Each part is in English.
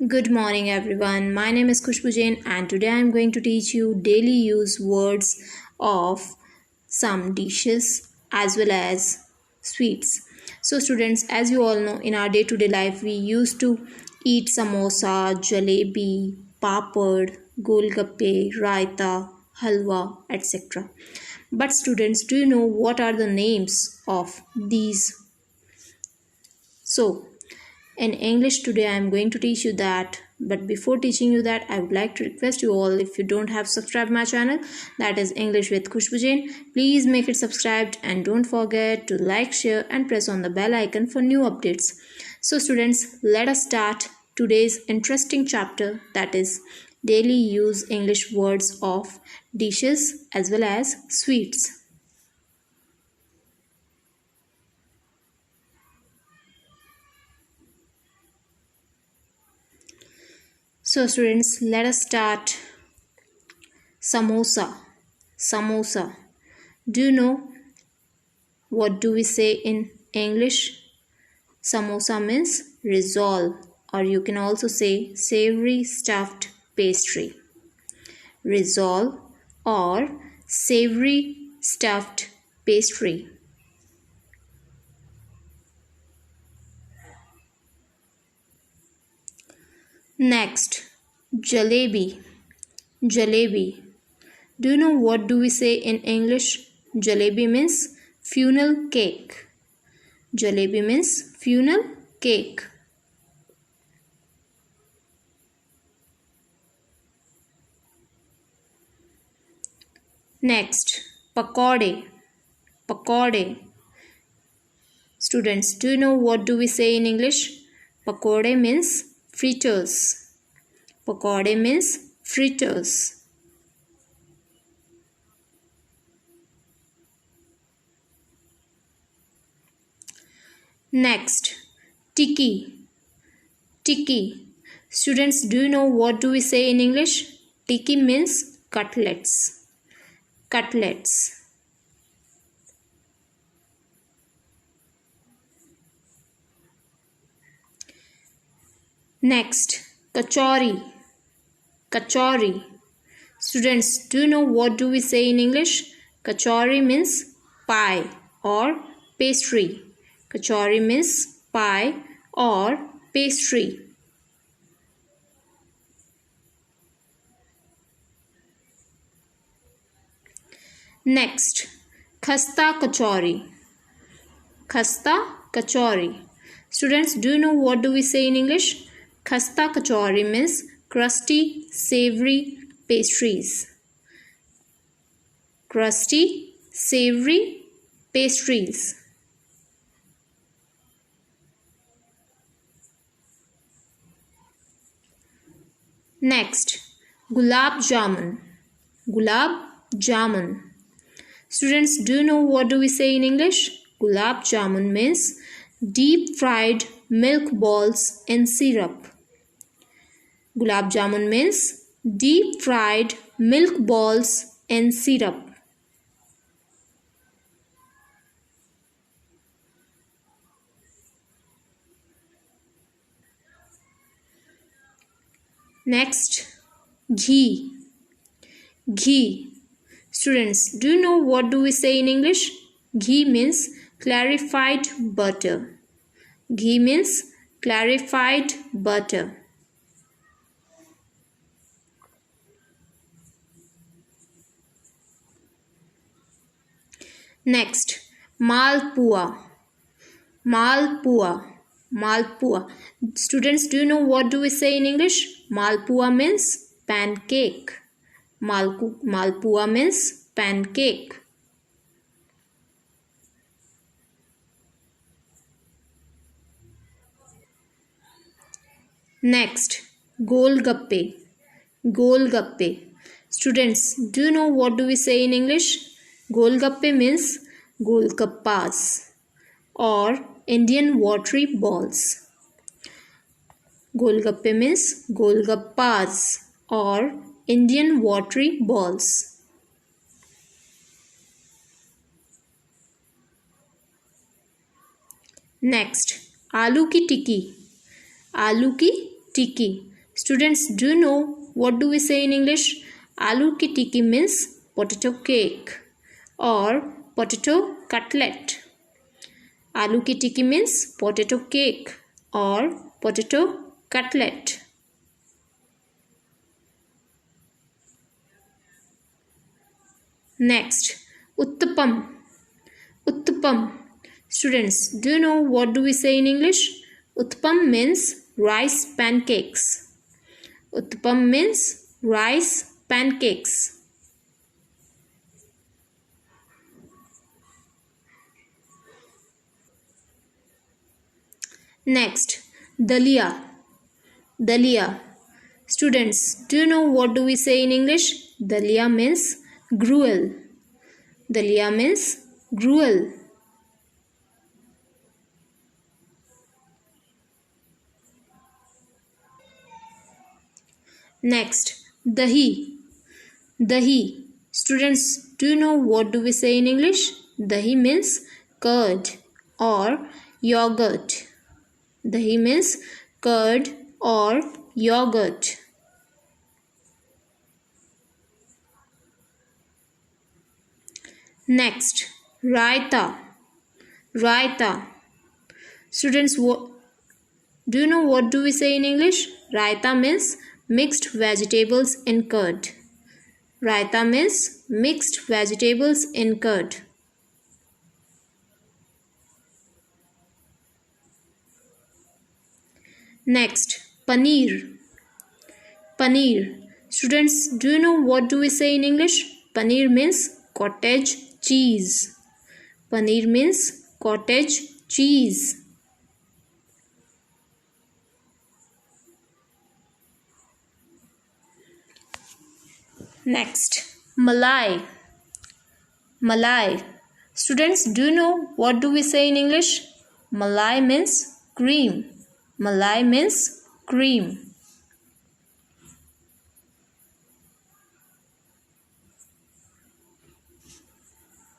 Good morning, everyone. My name is Khushbu Jain, and today I am going to teach you daily use words of some dishes as well as sweets. So, students, as you all know, in our day to day life, we used to eat samosa, jalebi, papad, golgappe, raita, halwa, etc. But, students, do you know what are the names of these? So, in English today I am going to teach you that, but before teaching you that I would like to request you all, if you don't have subscribed my channel, that is English with Khushbu Jain, please make it subscribed and don't forget to like, share and press on the bell icon for new updates. So students, let us start today's interesting chapter, that is daily use English words of dishes as well as sweets. So students, let us start. Samosa. Samosa. Do you know what do we say in English? Samosa means risol, or you can also say savory stuffed pastry. Risol or savory stuffed pastry. Next, jalebi. Jalebi. Do you know what do we say in English? Jalebi means funnel cake. Jalebi means funnel cake. Next, pakode. Pakode. Students, do you know what do we say in English? Pakode means fritters. Pakode means fritters. Next, tikki. Tikki. Students, do you know what do we say in English? Tikki means cutlets. Cutlets. Next, kachori. Kachori. Students, do you know what do we say in English? Kachori means pie or pastry. Kachori means pie or pastry. Next, khasta kachori. Khasta kachori. Students, do you know what do we say in English? Khasta kachori means crusty, savory pastries. Crusty, savory pastries. Next, gulab jamun. Gulab jamun. Students, do you know what do we say in English? Gulab jamun means deep fried milk balls in syrup. Gulab jamun means deep fried milk balls in syrup. Next, ghee. Ghee. Students, do you know what do we say in English? Ghee means clarified butter. Ghee means clarified butter. Next, malpua. Malpua. Malpua. Students, do you know what do we say in English? Malpua means pancake. Malpua means pancake. Next, golgappe. Golgappe. Students, do you know what do we say in English? Golgappe means golgappas or Indian watery balls. Golgappe means golgappas or Indian watery balls. Next, aloo ki tikki. Aloo ki tikki. Students, do you know what do we say in English? Aloo ki tikki means potato cake or potato cutlet. Aloo ki tikki means potato cake or potato cutlet. Next, uttapam. Uttapam. Students, do you know what do we say in English? Uttapam means rice pancakes. Uttapam means rice pancakes. Next, dalia. Dalia. Students, do you know what do we say in English? Dalia means gruel. Dalia means gruel. Next, dahi. Dahi. Students, do you know what do we say in English? Dahi means curd or yogurt. Dahi means curd or yogurt. Next, raita. Raita. Students, do you know what do we say in English? Raita means mixed vegetables in curd. Raita means mixed vegetables in curd. Next, paneer. Paneer. Students, do you know what do we say in English? Paneer means cottage cheese. Paneer means cottage cheese. Next, malai. Malai. Students, do you know what do we say in English? Malai means cream. Malai means cream.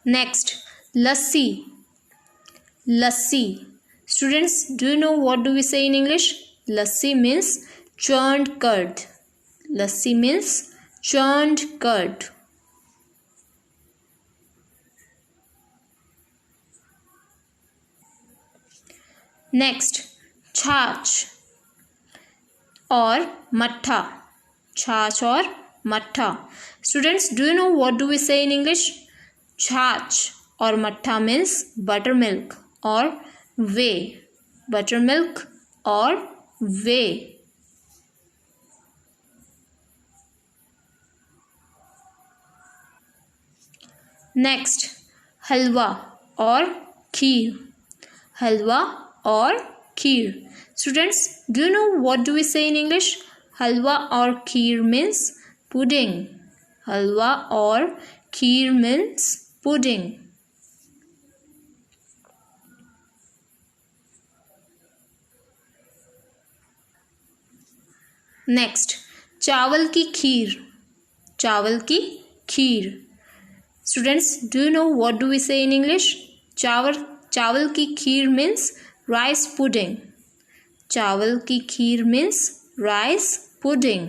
Next, lassi. Lassi. Students, do you know what do we say in English? Lassi means churned curd. Lassi means churned curd. Next, छाछ or mattha. छाछ or mattha. Students, do you know what do we say in English? छाछ or mattha means buttermilk or whey. Buttermilk or whey. Next, halwa or kheer. Halwa or kheer. Students, do you know what do we say in English? Halwa or kheer means pudding. Halwa or kheer means pudding. Next, चावल की खीर. चावल की खीर. Students, do you know what do we say in English? चावल की खीर means rice pudding. चावल की खीर means rice pudding.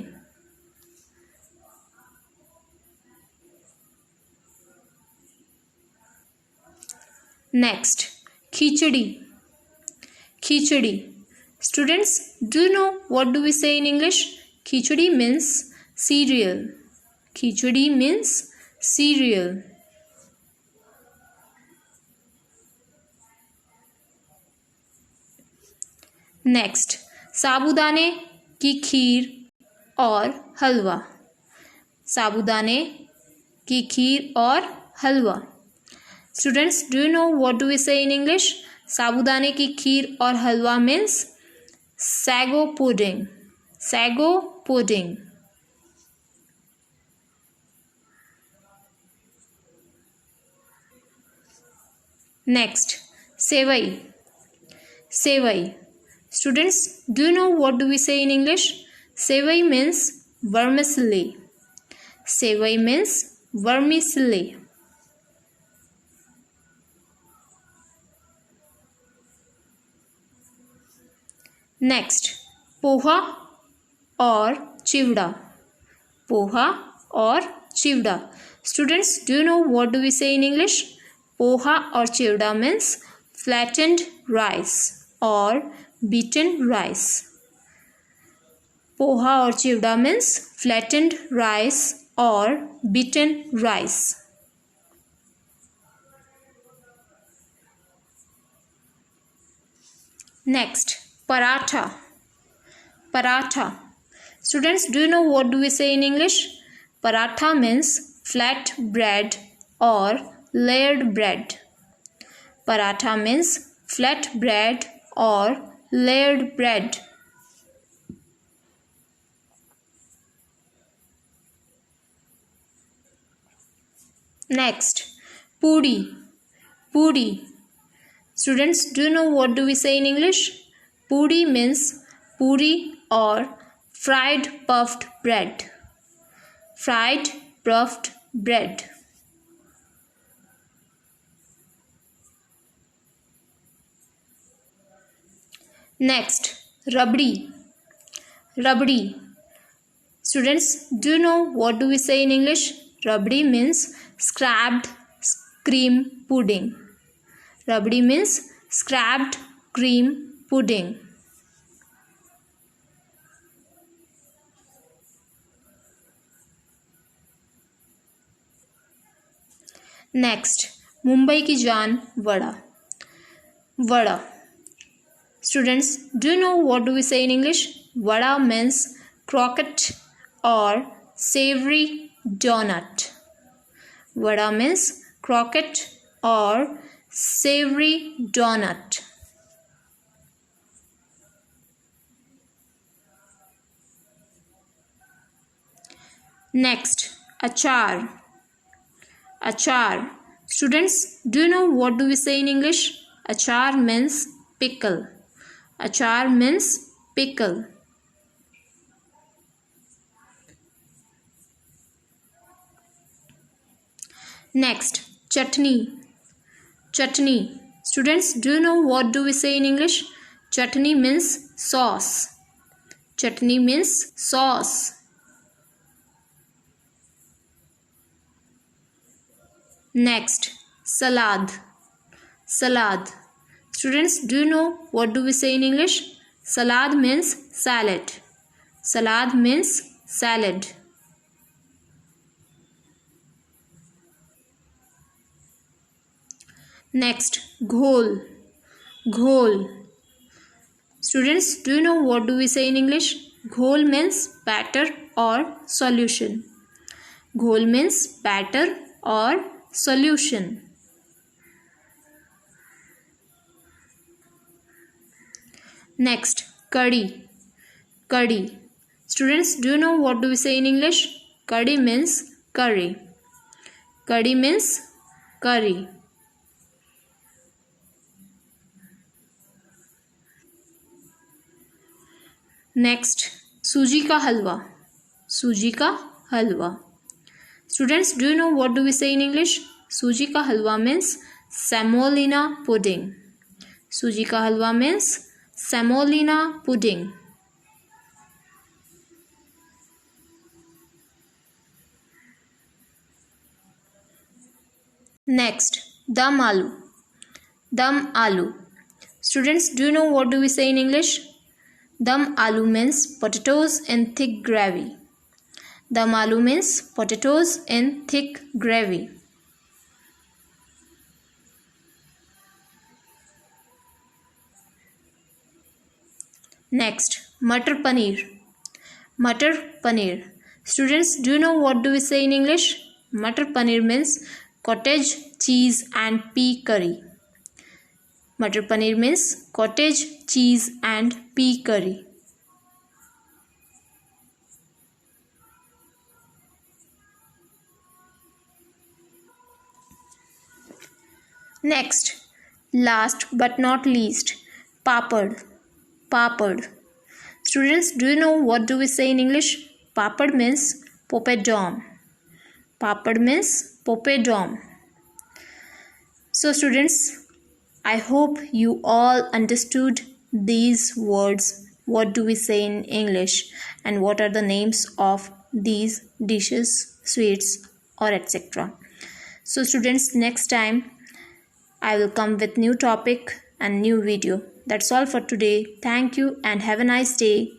Next, khichdi. Khichdi. Students, do you know what do we say in English? Khichdi means cereal. Khichdi means cereal. Next, साबूदाने की खीर और हलवा. साबूदाने की खीर और हलवा. Students, do you know what do we say in English? साबूदाने की खीर और हलवा means sago pudding. Sago pudding. Next, sevai. Sevai. Students, do you know what do we say in English? Sevai means vermicelli. Sevai means vermicelli. Next, poha or chivda. Poha or chivda. Students, do you know what do we say in English? Poha or chivda means flattened rice or beaten rice. Poha or chivda means flattened rice or beaten rice. Next, paratha. Paratha. Students, do you know what do we say in English? Paratha means flat bread or layered bread. Paratha means flat bread or layered bread. Next, puri. Puri. Students, do you know what do we say in English? Puri means puri or fried puffed bread. Fried puffed bread. Next, rabdi. Rabdi. Students, do you know what do we say in English? Rabdi means scraped cream pudding. Rabdi means scraped cream pudding. Next, Mumbai की जान vada. Vada. Students, do you know what do we say in English? Vada means croquette or savory donut. Vada means croquette or savory donut. Next, achar. Achar. Students, do you know what do we say in English? Achar means pickle. Achar means pickle. Next, chutney. Chutney. Students, do you know what do we say in English? Chutney means sauce. Chutney means sauce. Next, salad. Salad. Students, do you know what do we say in English? Salad means salad. Salad means salad. Next, ghol. Ghol. Students, do you know what do we say in English? Ghol means batter or solution. Ghol means batter or solution. Next, curry. Curry. Students, do you know what do we say in English? Curry means curry. Curry means curry. Next, सूजी का हलवा. सूजी का हलवा. Students, do you know what do we say in English? सूजी का हलवा means semolina pudding. सूजी का हलवा means semolina pudding. Next, dum aloo. Dum aloo. Students, do you know what do we say in English? Dum aloo means potatoes in thick gravy. Dum aloo means potatoes in thick gravy. Next, Matar Paneer. Matar Paneer. Students, do you know what do we say in English? Matar Paneer means cottage cheese and pea curry. Matar Paneer means cottage cheese and pea curry. Next, last but not least, papad. Papad. Students, do you know what do we say in English? Papad means poppadom. Papad means poppadom. So students, I hope you all understood these words what do we say in English, and what are the names of these dishes, sweets, or etc. So students, next time I will come with new topic and new video. That's all for today. Thank you and have a nice day.